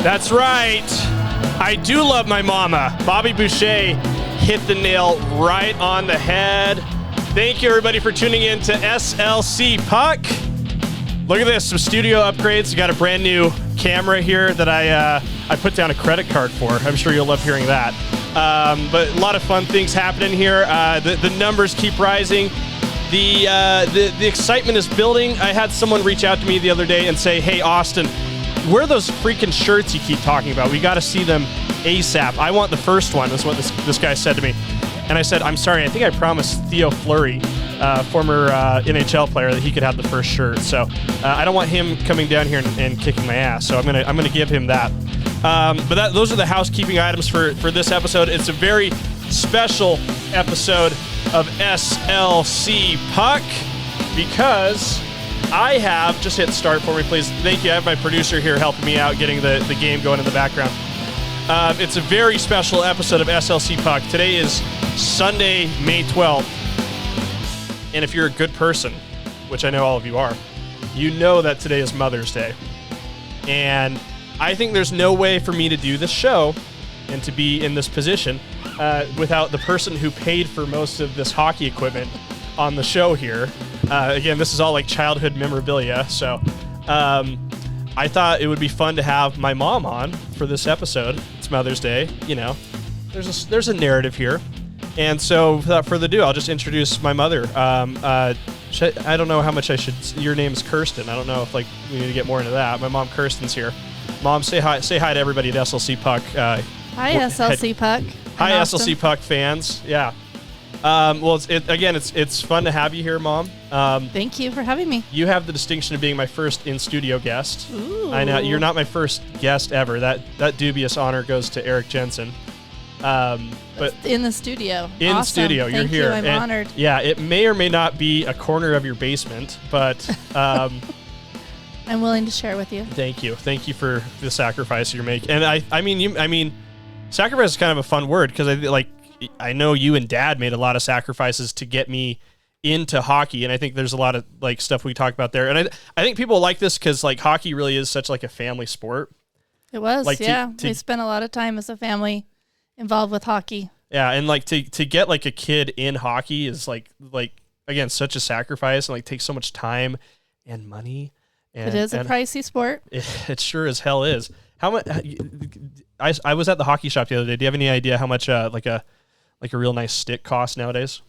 That's right. I do love my mama. Bobby Boucher hit the nail right on the head. Thank you, everybody, for tuning in to SLC Puck. Look at this, some studio upgrades. We got a brand new camera here that I put down a credit card for. I'm sure you'll love hearing that. But a lot of fun things happening here. The numbers keep rising. The excitement is building. I had someone reach out to me the other day and say, hey, Austin, where are those freaking shirts you keep talking about? We got to see them ASAP. I want the first one, is what this guy said to me. And I said, I'm sorry, I think I promised Theo Fleury, former NHL player, that he could have the first shirt. So I don't want him coming down here and kicking my ass. So I'm gonna give him that. But those are the housekeeping items for this episode. It's a very special episode of SLC Puck because I have, just hit start for me, please. Thank you. I have my producer here helping me out, getting the game going in the background. It's a very special episode of SLC Puck. Today is Sunday, May 12th. And if you're a good person, which I know all of you are, you know that today is Mother's Day. And I think there's no way for me to do this show and to be in this position without the person who paid for most of this hockey equipment on the show here. Again, this is all like childhood memorabilia, so I thought it would be fun to have my mom on for this episode. It's Mother's Day, you know. There's a narrative here, and so without further ado, I'll just introduce my mother. I don't know how much I should. Your name's Kirsten. I don't know if we need to get more into that. My mom, Kirsten's here. Mom, say hi. Say hi to everybody at SLC Puck. Hi, SLC Puck. Hi, SLC Puck fans. Yeah. Well, it's fun to have you here, Mom. Thank you for having me. You have the distinction of being my first in-studio guest. Ooh. I know you're not my first guest ever. That dubious honor goes to Eric Jensen. But in the studio. In the studio, you're Thank here. You, I'm honored. Yeah, it may or may not be a corner of your basement, but I'm willing to share with you. Thank you for the sacrifice you're making. And I mean, sacrifice is kind of a fun word because I know you and Dad made a lot of sacrifices to get me into hockey, and I think there's a lot of stuff we talk about there. And I think people like this because hockey really is such a family sport. It was, we spent a lot of time as a family involved with hockey. Yeah, and to get a kid in hockey is again such a sacrifice and takes so much time and money. And, it is a pricey sport. It sure as hell is. How much? I was at the hockey shop the other day. Do you have any idea how much a real nice stick costs nowadays?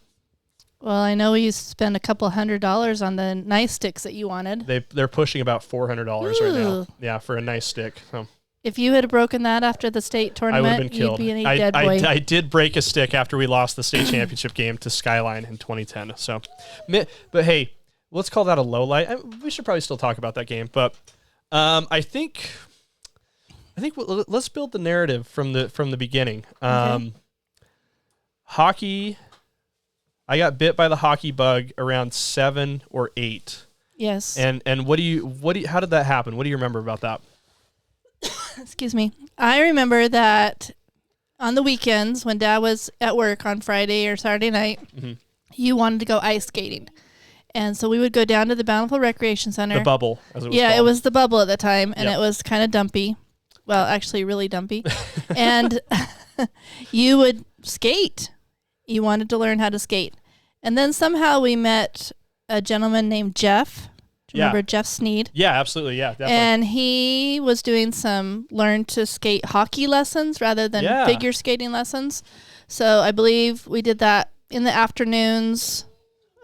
Well, I know we used to spend a couple $100 on the nice sticks that you wanted. They're pushing about $400 right now. Yeah, for a nice stick. So. If you had broken that after the state tournament, I would have been killed. You'd be a dead boy. I did break a stick after we lost the state championship game to Skyline in 2010. So, but hey, let's call that a low light. We should probably still talk about that game, but I think let's build the narrative from the beginning. Okay. Hockey. I got bit by the hockey bug around 7 or 8. Yes. And how did that happen? What do you remember about that? Excuse me. I remember that on the weekends when Dad was at work on Friday or Saturday night, you wanted to go ice skating. And so we would go down to the Bountiful Recreation Center. The Bubble, as it was called. It was the Bubble at the time, and It was kind of dumpy. Well, actually really dumpy. And you would skate. You wanted to learn how to skate. And then somehow we met a gentleman named Jeff. Do you remember Jeff Sneed? Yeah, absolutely. Yeah, definitely. And he was doing some learn to skate hockey lessons rather than figure skating lessons. So I believe we did that in the afternoons,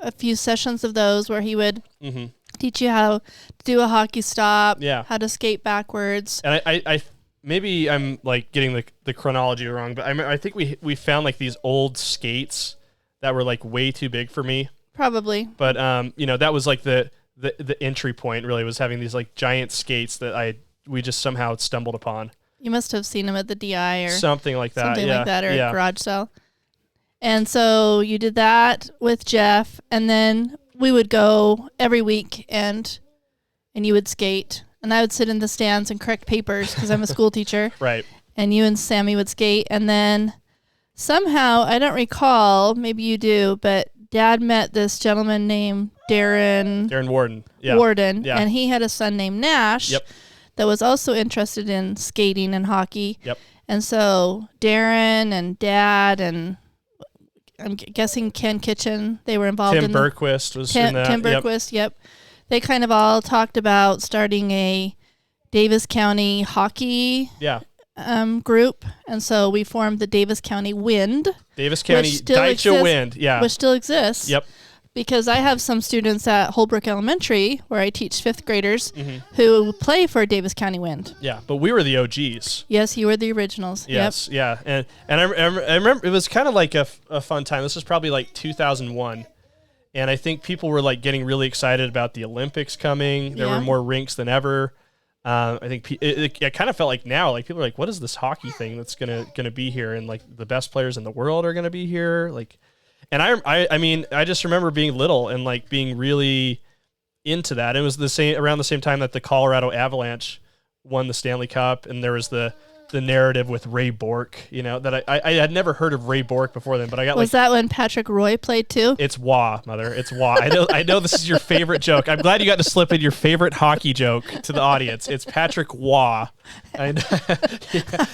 a few sessions of those where he would teach you how to do a hockey stop, how to skate backwards. And I maybe I'm getting the chronology wrong, but I think we found these old skates that were way too big for me. Probably. But that was the entry point really, was having these giant skates that we just somehow stumbled upon. You must have seen them at the DI or something like that. Or a garage sale. And so you did that with Jeff, and then we would go every week and you would skate, and I would sit in the stands and correct papers because I'm a school teacher. Right. And you and Sammy would skate, and then somehow, I don't recall, maybe you do, but Dad met this gentleman named Darren Warden. Warden, and he had a son named Nash that was also interested in skating and hockey. Yep. And so Darren and Dad and I'm guessing Ken Kitchen, they were involved Tim Bergquist was in that. Tim Bergquist, yep. They kind of all talked about starting a Davis County hockey group. And so we formed the Davis County Wind. Davis County Daicha Wind, which still exists. Yep. Because I have some students at Holbrook Elementary, where I teach 5th graders, who play for Davis County Wind. Yeah, but we were the OGs. Yes, you were the originals. Yes, yeah. And I remember it was kind of like a fun time. This was probably like 2001. And I think people were like getting really excited about the Olympics coming. There were more rinks than ever. I think it kind of felt like now, like people are like, what is this hockey thing that's gonna be here? And like the best players in the world are gonna be here. Like, and I mean, I just remember being little and like being really into that. It was around the same time that the Colorado Avalanche won the Stanley Cup, and there was the narrative with Ray Bourque, that I had never heard of Ray Bourque before then, but I got Was that when Patrick Roy played too? It's Wah, Mother. It's Wah. I know this is your favorite joke. I'm glad you got to slip in your favorite hockey joke to the audience. It's Patrick Wah.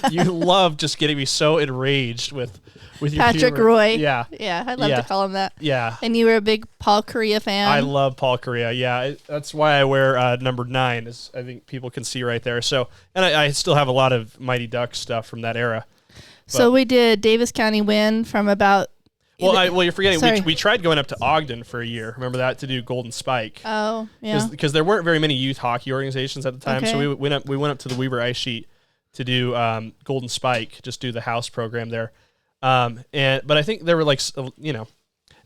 You love just getting me so enraged with your Patrick humor. Roy. Yeah. Yeah, I'd love to call him that. Yeah. And you were a big Paul Kariya fan. I love Paul Kariya. Yeah, that's why I wear number 9, as I think people can see right there. So, and I still have a lot of Mighty Ducks stuff from that era. So we did Davis County Wind from about. Well, you're forgetting. We tried going up to Ogden for a year. Remember that, to do Golden Spike? Oh, yeah. Because there weren't very many youth hockey organizations at the time, Okay. so we went up to the Weber Ice Sheet to do Golden Spike, just do the house program there. But I think there were like, it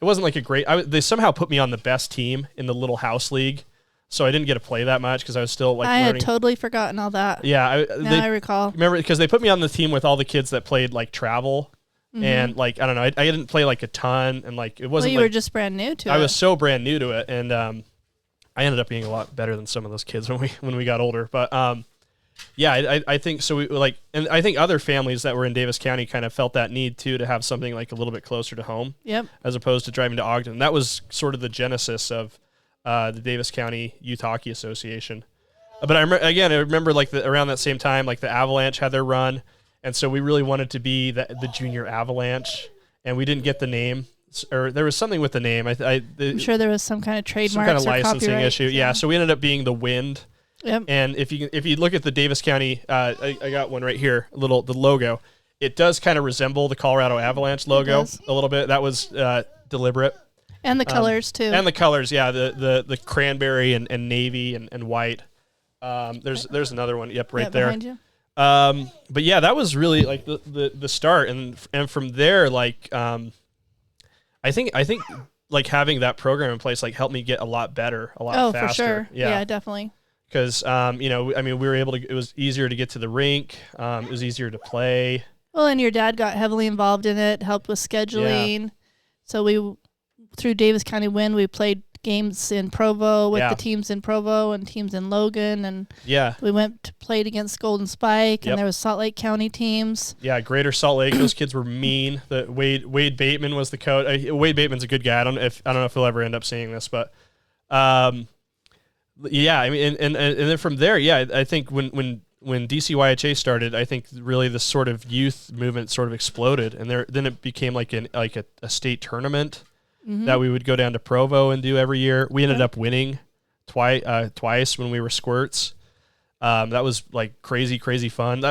wasn't like a great. They somehow put me on the best team in the little house league, so I didn't get to play that much because I was still like I learning. had totally forgotten all that. Yeah, I recall. Remember, because they put me on the team with all the kids that played like travel, and like I don't know, I didn't play like a ton, and like it wasn't. Well, you were just brand new to it. I was so brand new to it, and I ended up being a lot better than some of those kids when we got older, but. Yeah, I think so. And I think other families that were in Davis County kind of felt that need too to have something like a little bit closer to home. Yep. As opposed to driving to Ogden. That was sort of the genesis of the Davis County Youth Hockey Association. But I remember like around that same time, like the Avalanche had their run, and so we really wanted to be the Junior Avalanche, and we didn't get the name, or there was something with the name. I'm sure there was some kind of trademark, some kind of licensing issue. Yeah, so we ended up being the Wind. Yep. And if you look at the Davis County, I got one right here, the logo. It does kind of resemble the Colorado Avalanche logo a little bit. That was deliberate. And the colors too. And the colors, yeah, the cranberry and navy and white. There's another one. Yep, right there. Behind you. But yeah, that was really like the start, and from there, like I think like having that program in place like helped me get a lot better, a lot faster. Oh, for sure. Yeah, definitely. Because, we were able to, it was easier to get to the rink. It was easier to play. Well, and your dad got heavily involved in it, helped with scheduling. Yeah. So through Davis County Wind, we played games in Provo with the teams in Provo and teams in Logan. And we played against Golden Spike, and there was Salt Lake County teams. Yeah, Greater Salt Lake. Those kids were mean. Wade Bateman was the coach. Wade Bateman's a good guy. I don't know if he'll ever end up seeing this, but yeah, I mean, and then from there, I think when DCYHA started, I think really the sort of youth movement sort of exploded, and then it became like a state tournament that we would go down to Provo and do every year. We ended up winning twice when we were squirts. That was like crazy fun.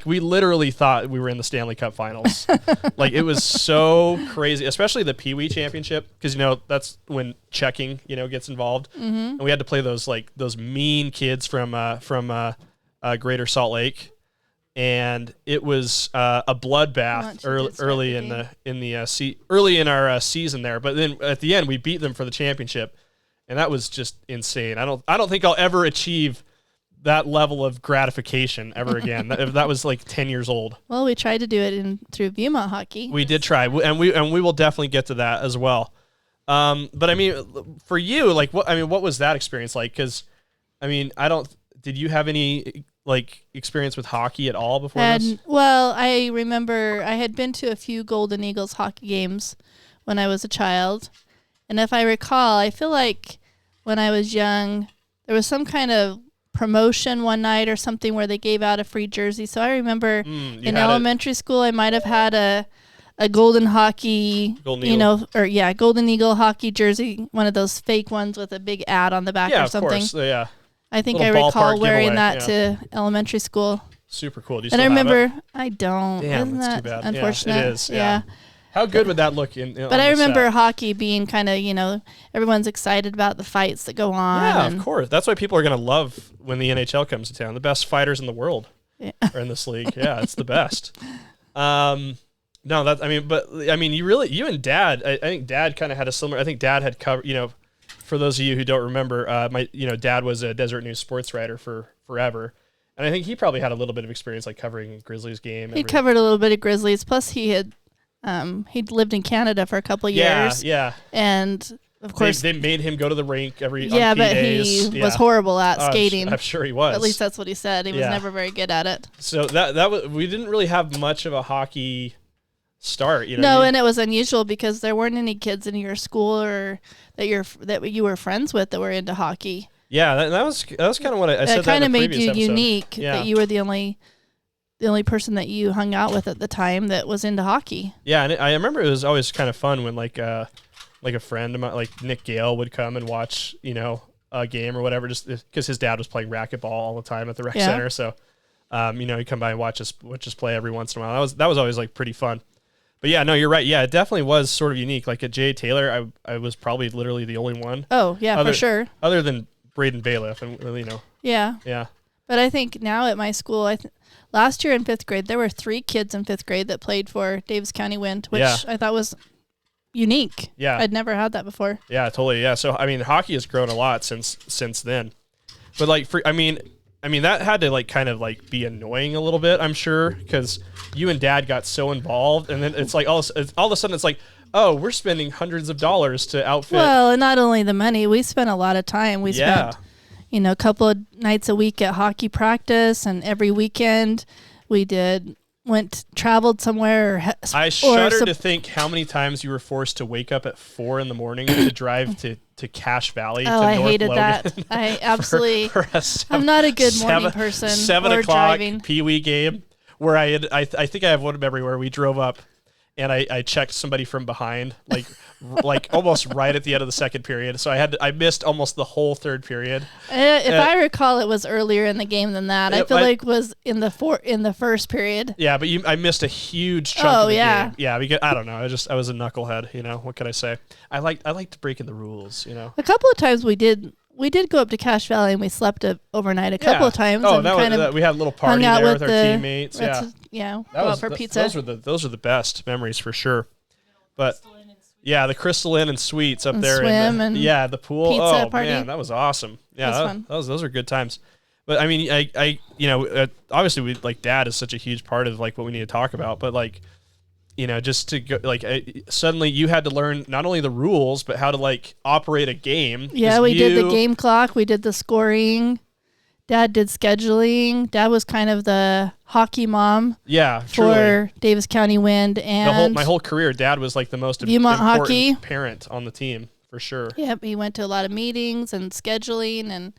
We literally thought we were in the Stanley Cup Finals. Like it was so crazy, especially the Pee Wee Championship, because that's when checking gets involved, and we had to play those mean kids from Greater Salt Lake, and it was a bloodbath early in our season there. But then at the end, we beat them for the championship, and that was just insane. I don't think I'll ever achieve that level of gratification ever again. that was like 10 years old. Well, we tried to do it through Viewmont Hockey. We did try, and we will definitely get to that as well. But I mean, for you, like, what was that experience like? Because, I mean, did you have any like experience with hockey at all before this? Well, I remember I had been to a few Golden Eagles hockey games when I was a child, and if I recall, I feel like when I was young, there was some kind of promotion one night or something where they gave out a free jersey. So I remember in elementary school, I might have had a golden hockey, Golden Eagle hockey jersey, one of those fake ones with a big ad on the back or something. Of course. Yeah. I think I recall wearing that to elementary school. Super cool. Do you and still I remember, have it? I don't. Damn, Isn't that's that too bad. unfortunate? Yeah, it is. Yeah. How good would that look But I remember hockey being kind of, everyone's excited about the fights that go on. Yeah, of course. That's why people are going to love when the NHL comes to town. The best fighters in the world are in this league. Yeah, it's the best. No, you and Dad, I think Dad kind of had a similar, I think Dad had covered, for those of you who don't remember, Dad was a Desert News sports writer for forever. And I think he probably had a little bit of experience like covering Grizzlies game. He covered a little bit of Grizzlies. Plus he'd lived in Canada for a couple of years. Yeah. And of course they made him go to the rink on but days. He was horrible at skating. I'm sure he was. At least that's what he said. He was never very good at it. So that was, we didn't really have much of a hockey start, No, and it was unusual because there weren't any kids in your school or that you were friends with that were into hockey. Yeah, that was kind of what I said. It kind of made you episode. unique that you were the only person that you hung out with at the time that was into hockey. Yeah, and I remember it was always kind of fun when like a friend of mine, like Nick Gale, would come and watch a game or whatever, just because his dad was playing racquetball all the time at the rec center. So he'd come by and watch us play every once in a while. That was always like pretty fun. But yeah, no, you're right. Yeah, it definitely was sort of unique. Like at Jay Taylor, I was probably literally the only one. Oh yeah, for sure. Other than Braden Bailiff, and Yeah. Yeah. But I think now at my school, last year in 5th grade, there were 3 kids in 5th grade that played for Davis County Wind, which I thought was unique. Yeah. I'd never had that before. Yeah, totally. Yeah. So hockey has grown a lot since then. But like that had to like kind of like be annoying a little bit, I'm sure, because you and Dad got so involved, and then it's like all of a sudden it's like, oh, we're spending hundreds of dollars to outfit. Well, and not only the money, we spent a lot of time. We spent, a couple of nights a week at hockey practice, and every weekend we traveled somewhere. I shudder to think how many times you were forced to wake up at 4 a.m. to drive to Cache Valley. Oh, I hated that. I absolutely. I'm not a good morning person. 7 or o'clock driving. Pee Wee game where I think I have one memory where we drove up. And I checked somebody from behind, like almost right at the end of the second period. So I missed almost the whole third period. If I recall, it was earlier in the game than that. I feel like it was in the first period. Yeah, but I missed a huge chunk of the game. Yeah, because I don't know. I was a knucklehead. What can I say? I liked breaking the rules. A couple of times we did go up to Cache Valley and we slept overnight a couple of times. Oh, and we had a little party there with our teammates. Go out for pizza. Those are the best memories for sure. But the Crystal Inn and Suites up there. Swim and the pool. Pizza oh party. Man, that was awesome. Yeah, fun. Those are good times. But I mean, obviously we Dad is such a huge part of what we need to talk about. But just to go, suddenly you had to learn not only the rules but how to operate a game. Yeah, we did the game clock. We did the scoring. Dad did scheduling. Dad was kind of the hockey mom. Yeah, for truly. Davis County Wind and my whole career. Dad was the most Viewmont important hockey parent on the team for sure. Yep, he went to a lot of meetings and scheduling and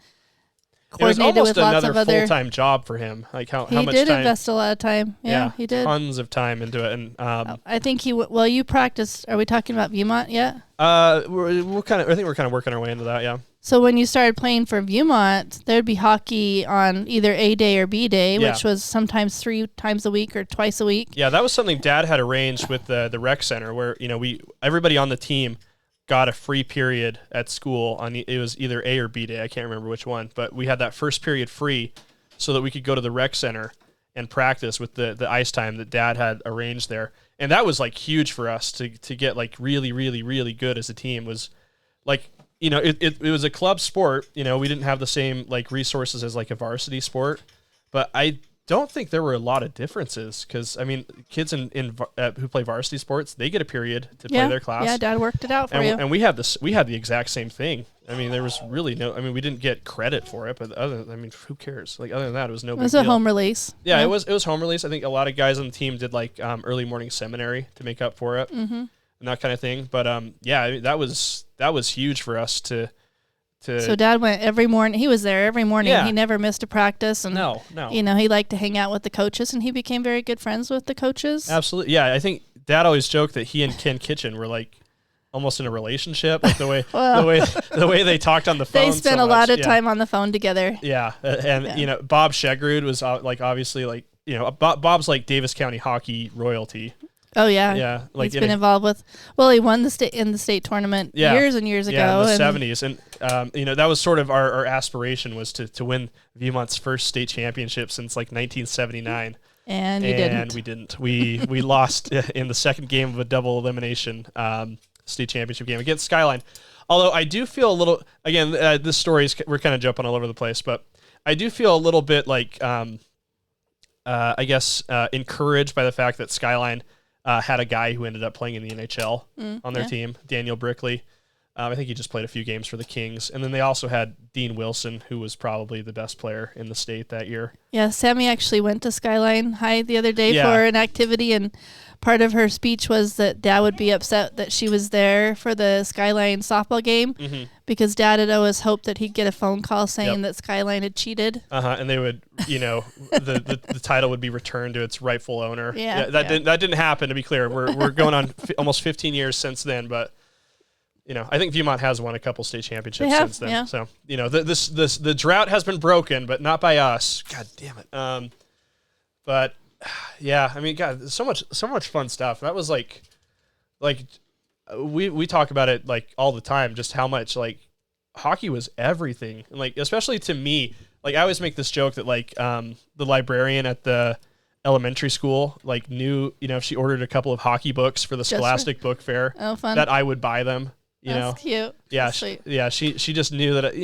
coordinated with lots of other full-time job for him. How much time? He did invest a lot of time. Yeah, he did tons of time into it. And I think you practiced. Are we talking about Viewmont yet? I think we're kind of working our way into that. Yeah. So when you started playing for Viewmont, there'd be hockey on either A day or B day, which was sometimes 3 times a week or twice a week. Yeah, that was something Dad had arranged with the rec center, where everybody on the team got a free period at school it was either A or B day. I can't remember which one, but we had that first period free so that we could go to the rec center and practice with the ice time that Dad had arranged there. And that was huge for us to get really, really, really good as a team. Was it was a club sport. We didn't have the same resources as a varsity sport, but I don't think there were a lot of differences because kids who play varsity sports, they get a period to play their class. Yeah, Dad worked it out for you. And we had the exact same thing. There was really we didn't get credit for it, but who cares? Other than that, it was no big deal. It was a home release. Yeah, it was home release. I think a lot of guys on the team did early morning seminary to make up for it. Mm-hmm. And that kind of thing. But that was huge for us to So Dad went every morning. He was there every morning. Yeah. He never missed a practice. And, No. You know, he liked to hang out with the coaches, and he became very good friends with the coaches. Absolutely. Yeah, I think Dad always joked that he and Ken Kitchen were like almost in a relationship, like the way the way they talked on the phone. They spent a lot of time on the phone together. Yeah, and you know, Bob Shegrud was like obviously like, you know, Bob's like Davis County hockey royalty. Oh yeah, yeah. Like he's been involved with. Well, he won the state tournament years and years ago. Yeah, in the '70s, and you know, that was sort of our aspiration was to win Viewmont's first state championship since like 1979. And we didn't. We lost in the second game of a double elimination state championship game against Skyline. Although I do feel a little. Again, this story is, we're kind of jumping all over the place, but I do feel a little bit like I guess encouraged by the fact that Skyline had a guy who ended up playing in the NHL on their team, Daniel Brickley. I think he just played a few games for the Kings. And then they also had Dean Wilson, who was probably the best player in the state that year. Yeah, Sammy actually went to Skyline High the other day for an activity, and part of her speech was that Dad would be upset that she was there for the Skyline softball game because Dad had always hoped that he'd get a phone call saying that Skyline had cheated. And they would, you know, the title would be returned to its rightful owner. That didn't happen, to be clear. We're going on almost 15 years since then, but you know, I think Viewmont has won a couple state championships since then. Yeah. So, you know, the drought has been broken, but not by us. God damn it. But yeah, I mean, God, so much fun stuff. That was like we talk about it like all the time, just how much like hockey was everything. And like, especially to me, like I always make this joke that like the librarian at the elementary school like knew, you know, if she ordered a couple of hockey books for the Scholastic Book Fair, that I would buy them. That's cute. Yeah, she just knew that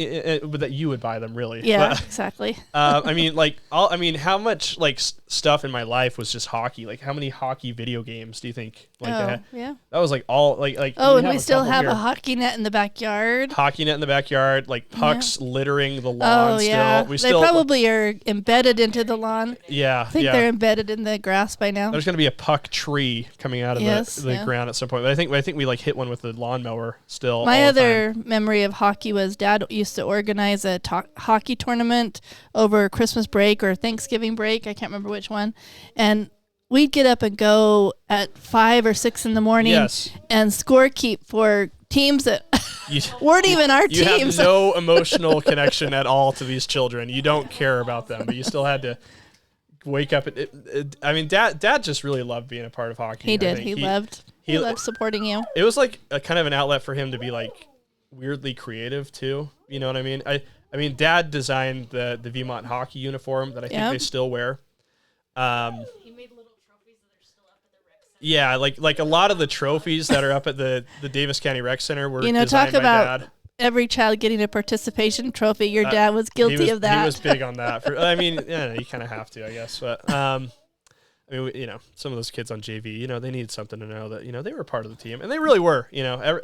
that you would buy them, really. Yeah, but, exactly. I mean, how much like stuff in my life was just hockey? Like, how many hockey video games do you think? Like, that was like all like. Oh, and we still have a hockey net in the backyard. Hockey net in the backyard, like pucks littering the lawn. Oh yeah, they probably are embedded into the lawn. Yeah, I think they're embedded in the grass by now. There's gonna be a puck tree coming out of the ground at some point. But I think we like hit one with the lawnmower. Still, my other memory of hockey was Dad used to organize a hockey tournament over Christmas break or Thanksgiving break. I can't remember which one. And we'd get up and go at 5 or 6 in the morning and score keep for teams that weren't even our teams. You have no emotional connection at all to these children. You don't care about them, but you still had to wake up. I mean, Dad just really loved being a part of hockey. He did. He loved supporting you. It was like a kind of an outlet for him to be like weirdly creative too. You know what I mean? I mean, Dad designed the Viewmont hockey uniform that I think they still wear. He made little trophies that are still up at the rec center. Yeah, like a lot of the trophies that are up at the Davis County Rec Center were designed talk by about Dad. Every child getting a participation trophy. Your dad was guilty of that. He was big on that. I mean, yeah, you kind of have to, I guess. But I mean, you know, some of those kids on JV, you know, they needed something to know that, you know, they were part of the team, and they really were. You know,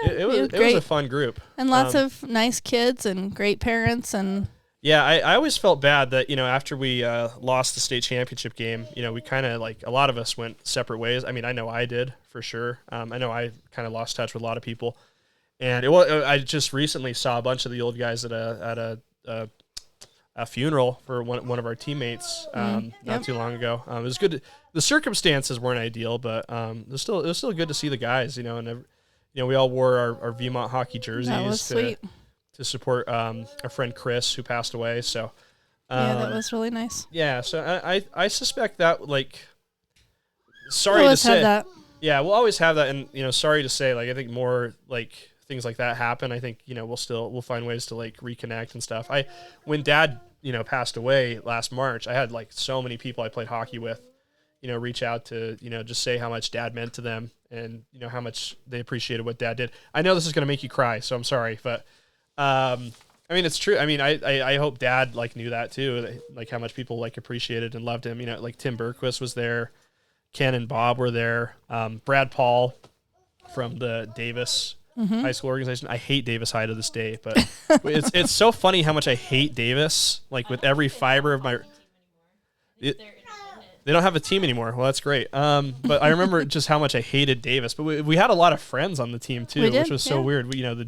it was a fun group, and lots of nice kids and great parents. And yeah, I always felt bad that, you know, after we lost the state championship game, you know, we kind of like a lot of us went separate ways. I mean, I know I did for sure. I know I kind of lost touch with a lot of people, and I just recently saw a bunch of the old guys at a funeral for one of our teammates not too long ago. It was good. The circumstances weren't ideal, but it was still good to see the guys, you know, and you know, we all wore our Viewmont hockey jerseys. That was sweet. To support our friend Chris, who passed away. So that was really nice. Yeah, so I suspect that, like, sorry to say, that. Yeah, we'll always have that, and, you know, sorry to say, like, I think more like things like that happen. I think, you know, we'll find ways to like reconnect and stuff. When Dad, you know, passed away last March, I had like so many people I played hockey with, you know, reach out to, you know, just say how much Dad meant to them, and, you know, how much they appreciated what Dad did. I know this is going to make you cry, so I'm sorry, but I mean, it's true. I mean, I hope Dad like knew that too, like how much people like appreciated and loved him. You know, like Tim Berquist was there, Ken and Bob were there, Brad Paul from the Davis High School organization. I hate Davis High to this day, but it's so funny how much I hate Davis, like with every fiber of my. They don't have a team anymore. Well, that's great. But I remember just how much I hated Davis. But we had a lot of friends on the team too, which was so weird. You know,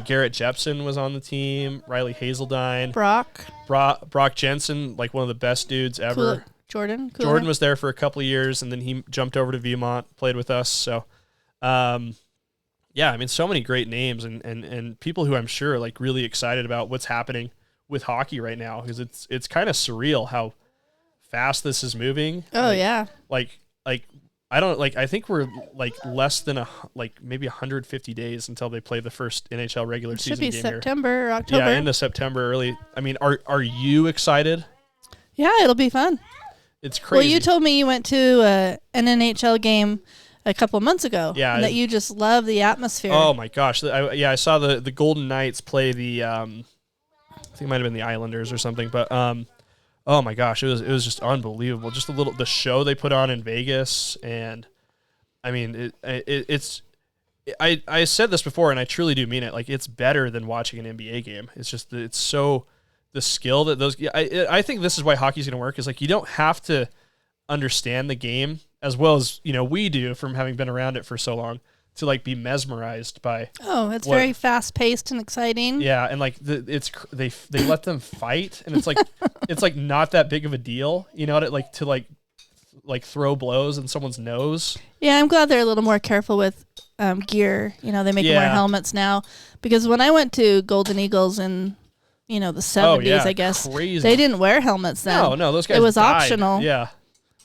Garrett Jepson was on the team. Riley Hazeldine. Brock Jensen, like one of the best dudes ever. Jordan was there for a couple of years, and then he jumped over to Viewmont, played with us. So, yeah, I mean, so many great names and people who I'm sure are like really excited about what's happening with hockey right now, because it's kind of surreal how fast this is moving. Oh, yeah. I think we're like less than maybe 150 days until they play the first NHL regular season game. Should be September or October. Yeah, end of September, early. I mean, are you excited? Yeah, it'll be fun. It's crazy. Well, you told me you went to an NHL game a couple of months ago. Yeah, and that you just love the atmosphere. Oh my gosh! I saw the Golden Knights play the I think it might have been the Islanders or something, but oh my gosh, it was just unbelievable. Just the show they put on in Vegas, and I mean it's I said this before, and I truly do mean it. Like, it's better than watching an NBA game. It's just it's so the skill that those. I think this is why hockey's going to work. Is like you don't have to understand the game as well as we do from having been around it for so long to like be mesmerized by. Oh, it's very fast paced and exciting. Yeah, and like they let them fight, and it's like it's like not that big of a deal, to throw blows in someone's nose. Yeah, I'm glad they're a little more careful with gear. They make more helmets now, because when I went to Golden Eagles in the 70s, I guess crazy. They didn't wear helmets then. No, those guys. It was died. optional. Yeah,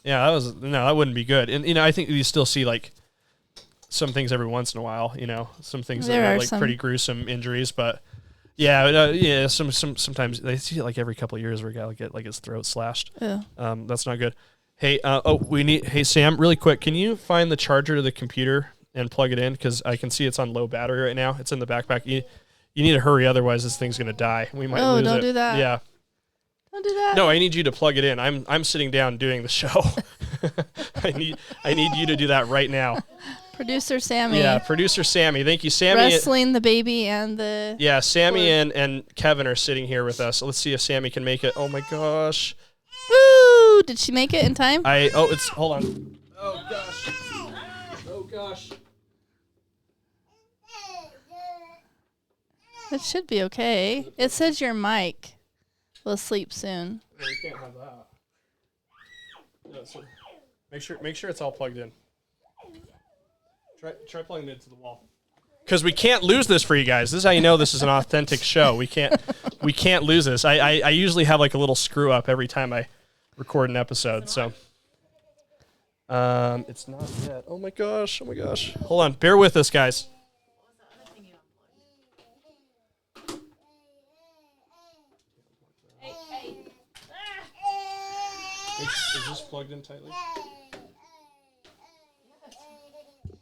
that wouldn't be good. And I think you still see like some things every once in a while. Some things that are like pretty gruesome injuries, but sometimes they see it like every couple of years where a guy will get like his throat slashed. Yeah. That's not good. Hey, hey Sam, really quick, can you find the charger to the computer and plug it in? Because I can see it's on low battery right now. It's in the backpack. You need to hurry, otherwise this thing's gonna die. We might lose it. Oh, don't do that. Yeah. Don't do that. No, I need you to plug it in. I'm sitting down doing the show. I need you to do that right now. Producer Sammy. Yeah, producer Sammy. Thank you, Sammy. Wrestling the baby and the. Yeah, Sammy and Kevin are sitting here with us. Let's see if Sammy can make it. Oh my gosh. Woo! Did she make it in time? Hold on. Oh gosh. Oh gosh. It should be okay. It says your mic will sleep soon. No, you can't have that. No, so make sure it's all plugged in. Try plugging it into the wall. Because we can't lose this for you guys. This is how you know this is an authentic show. We can't lose this. I usually have like a little screw up every time I record an episode. So it's not yet. Oh my gosh. Hold on. Bear with us, guys. Is this plugged in tightly?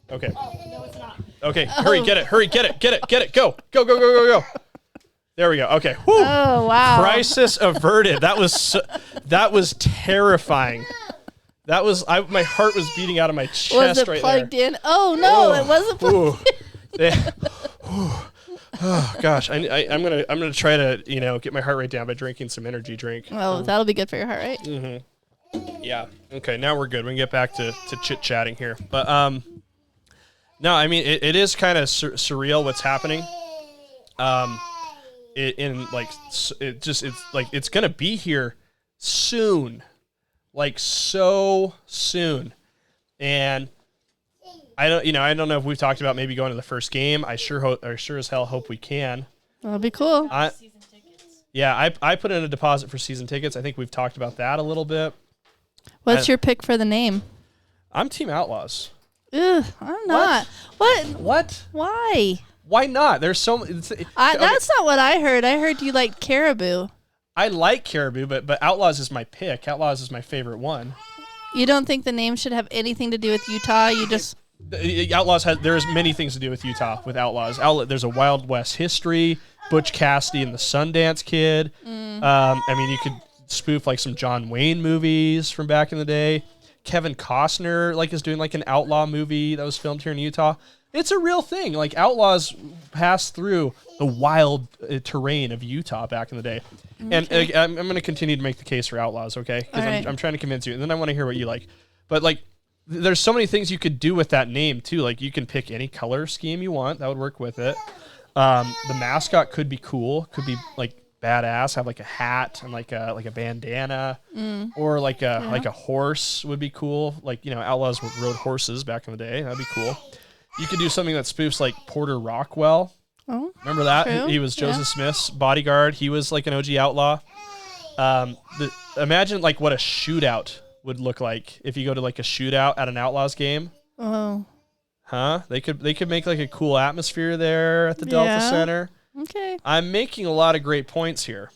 Okay. Oh, no, it's not. Okay, hurry, get it. Go. There we go. Okay. Whew. Oh, wow. Crisis averted. That was terrifying. My heart was beating out of my chest right there. Was it plugged in? Oh, no, it wasn't plugged in. Oh gosh, I'm gonna try to get my heart rate down by drinking some energy drink. Well, that'll be good for your heart rate. Mm-hmm. Yeah. Okay. Now we're good. We can get back to chit chatting here. But no, I mean it is kind of surreal what's happening. It's gonna be here soon, like so soon, and I don't know if we've talked about maybe going to the first game. I sure as hell hope we can. That'll be cool. Season tickets. Yeah, I put in a deposit for season tickets. I think we've talked about that a little bit. What's your pick for the name? I'm Team Outlaws. Ugh, I'm not. What? Why? Why not? There's so. That's not what I heard. I heard you like Caribou. I like Caribou, but Outlaws is my pick. Outlaws is my favorite one. You don't think the name should have anything to do with Utah? You just. Outlaws there's many things to do with Utah with Outlaws. There's a Wild West history, Butch Cassidy and the Sundance Kid. I mean, you could spoof like some John Wayne movies from back in the day. Kevin Costner is doing like an outlaw movie that was filmed here in Utah. It's a real thing. Like Outlaws passed through the wild terrain of Utah back in the day. Okay. And I'm going to continue to make the case for Outlaws, okay? Because I'm trying to convince you, and then I want to hear what you like. But there's so many things you could do with that name too. Like you can pick any color scheme you want. That would work with it. The mascot could be cool. Could be like badass. Have like a hat and like a bandana, or like a horse would be cool. Like, Outlaws rode horses back in the day. That'd be cool. You could do something that spoofs like Porter Rockwell. Oh, remember that? true. He was Joseph Smith's bodyguard. He was like an OG outlaw. Imagine like what a shootout would look like if you go to like a shootout at an Outlaws game. Oh. Huh? They could make like a cool atmosphere there at the Delta Center. Okay. I'm making a lot of great points here.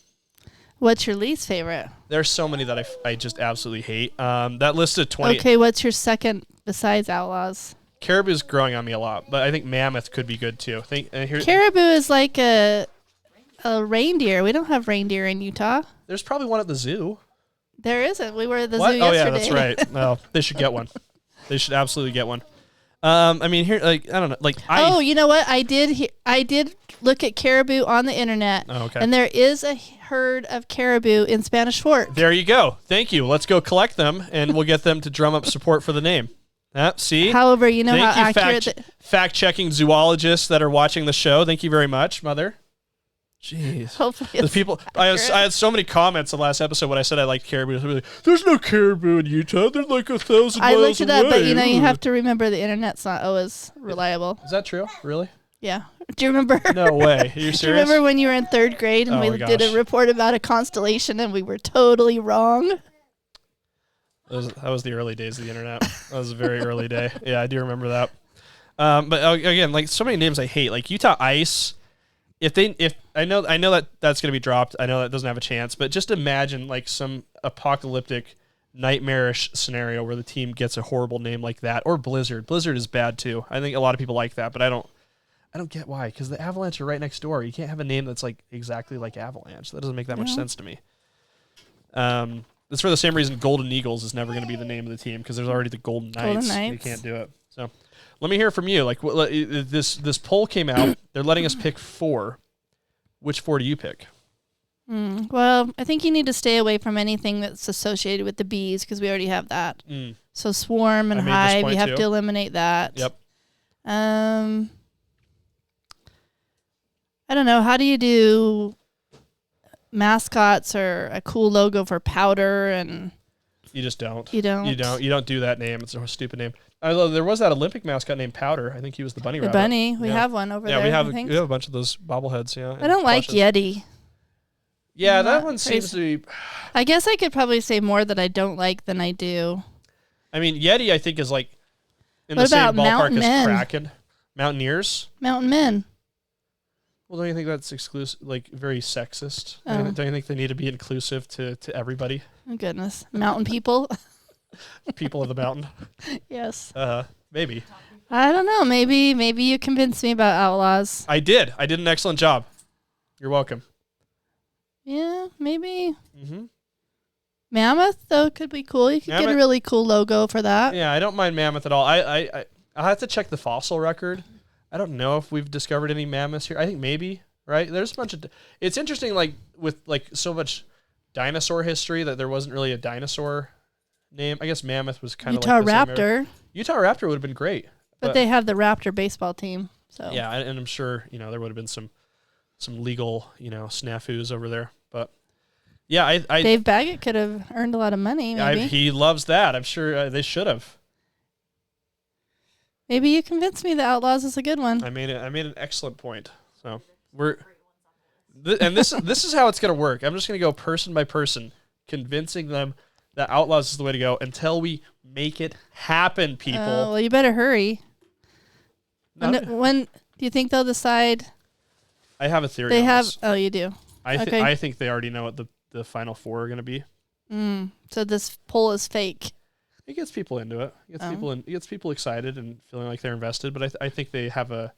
What's your least favorite? There's so many that I just absolutely hate. That list of 20. Okay, what's your second besides Outlaws? Caribou's growing on me a lot, but I think Mammoth could be good too. Caribou is like a reindeer. We don't have reindeer in Utah. There's probably one at the zoo. There isn't. We were at the What? zoo yesterday. Oh yeah, that's right. Well, they should get one. They should absolutely get one. I mean, here, like, I don't know, like, you know what? I did look at caribou on the internet. Oh, okay. And there is a herd of caribou in Spanish Fork. There you go. Thank you. Let's go collect them, and we'll get them to drum up support for the name. See? However, you know Thank how you, accurate fact-checking zoologists that are watching the show. Thank you very much, Mother. Jeez. Hopefully the people. I had so many comments in the last episode when I said I liked caribou. Like, there's no caribou in Utah. They're like 1,000 miles away. I looked it up, but you have to remember the internet's not always reliable. Is that true? Really? Yeah. Do you remember? No way. Are you serious? Do you remember when you were in 3rd grade and we did a report about a constellation and we were totally wrong? That was the early days of the internet. That was a very early day. Yeah, I do remember that. But again, like so many names I hate, like Utah Ice. If I know that that's going to be dropped, I know that doesn't have a chance, but just imagine like some apocalyptic, nightmarish scenario where the team gets a horrible name like that, or Blizzard. Blizzard is bad too. I think a lot of people like that, but I don't get why, because the Avalanche are right next door. You can't have a name that's like exactly like Avalanche. That doesn't make that much sense to me. It's for the same reason Golden Eagles is never going to be the name of the team, because there's already the Golden Knights. You can't do it. So let me hear from you. Like, this poll came out. They're letting us pick 4. Which 4 do you pick? Well, I think you need to stay away from anything that's associated with the bees, because we already have that. So swarm and hive, you have to eliminate that. Yep. I don't know. How do you do mascots or a cool logo for powder? And you just don't. You don't do that name. It's a stupid name. Although there was that Olympic mascot named Powder. I think he was the bunny rabbit. The bunny. We have one over there. Yeah, we have a bunch of those bobbleheads. Yeah. I don't like Yeti. Yeah, that one seems to be. I guess I could probably say more that I don't like than I do. I mean, Yeti, I think, is like in the same ballpark as Kraken. Mountaineers. Mountain Men. Well, don't you think that's exclusive, like very sexist? Oh. Don't you think they need to be inclusive to everybody? Oh, goodness. Mountain people. People of the mountain. Yes. Maybe. I don't know. Maybe you convinced me about Outlaws. I did an excellent job. You're welcome. Yeah, maybe. Mammoth, though, could be cool. You could get a really cool logo for that. Yeah, I don't mind Mammoth at all. I'll have to check the fossil record. I don't know if we've discovered any mammoths here. I think maybe, right? There's a bunch of... It's interesting, like, with, like, so much dinosaur history that there wasn't really a dinosaur name. I guess Mammoth was kind of like Utah Raptor. Utah Raptor would have been great. But they have the Raptor baseball team, so... Yeah, and I'm sure, there would have been some legal, snafus over there. But, yeah, Dave Baggett could have earned a lot of money, maybe. He loves that. I'm sure they should have. Maybe you convinced me that Outlaws is a good one. I made an excellent point. So this is how it's gonna work. I'm just gonna go person by person, convincing them that Outlaws is the way to go until we make it happen, people. Well, you better hurry. When do you think they'll decide? I have a theory. They have. This. Oh, you do. I think they already know what the final 4 are gonna be. So this poll is fake. It gets people into it. It gets people excited and feeling like they're invested. But I think they have an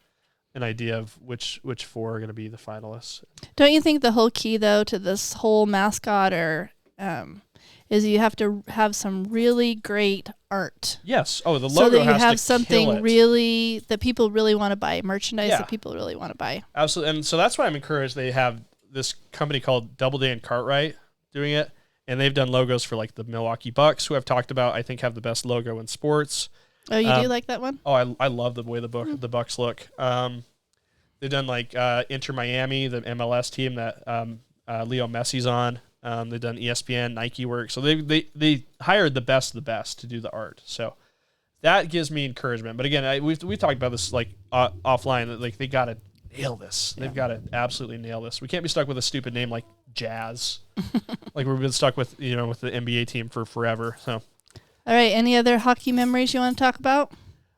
idea of which 4 are going to be the finalists. Don't you think the whole key though to this whole mascot is you have to have some really great art? Yes. Oh, the logo so that you has have to something kill it. really that people really want to buy, merchandise that people really want to buy. Absolutely, and so that's why I'm encouraged. They have this company called Doubleday and Cartwright doing it. And they've done logos for like the Milwaukee Bucks, who I've talked about. I think have the best logo in sports. Oh, you do like that one? Oh, I love the way the Bucks look. They've done like Inter Miami, the MLS team that Leo Messi's on. They've done ESPN, Nike work. So they hired the best of the best to do the art. So that gives me encouragement. But again, we talked about this like offline. That like they got to nail this. They've got to absolutely nail this. We can't be stuck with a stupid name like Jazz, like we've been stuck with with the NBA team for forever. So, all right. Any other hockey memories you want to talk about?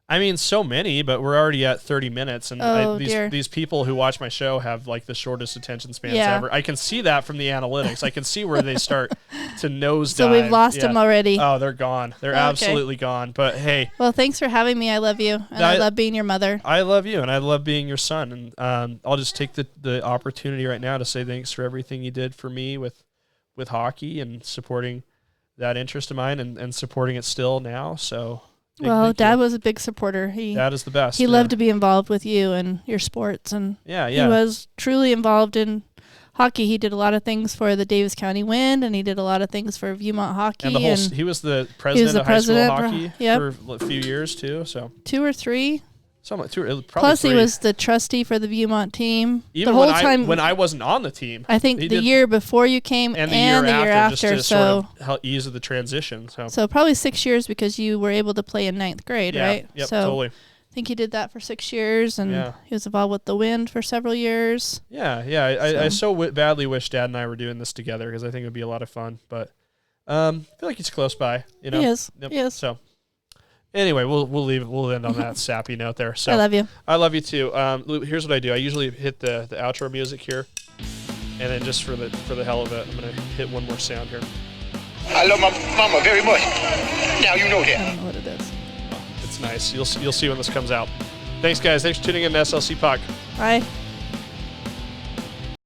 I mean, so many, but we're already at 30 minutes, and these people who watch my show have like the shortest attention spans ever. I can see that from the analytics. I can see where they start to nosedive. So we've lost them already. Oh, they're gone. They're absolutely gone. But hey. Well, thanks for having me. I love you, and I love being your mother. I love you, and I love being your son. And I'll just take the opportunity right now to say thanks for everything you did for me with hockey and supporting that interest of mine and supporting it still now. So. Dad was a big supporter. Dad is the best. He loved to be involved with you and your sports, and he was truly involved in hockey. He did a lot of things for the Davis County Wind, and he did a lot of things for Viewmont Hockey. And he was the president of high school hockey for a few years too. So 2 or 3. Something like Plus, 3. He was the trustee for the Viewmont team. Even the whole time when I wasn't on the team. I think the year before you came and the year after. Just to sort of help ease the transition. So probably 6 years because you were able to play in 9th grade, right? Yep, totally. I think he did that for 6 years, and he was involved with the Wind for several years. I so badly wish Dad and I were doing this together because I think it would be a lot of fun. But I feel like he's close by. He is. Yep. He is. So. Anyway, we'll end on that sappy note there. So I love you. I love you too. Here's what I do. I usually hit the outro music here, and then just for the hell of it, I'm gonna hit one more sound here. I love my mama very much. Now you know that. I don't know what it is. It's nice. You'll see when this comes out. Thanks, guys. Thanks for tuning in to SLC Puck. Bye.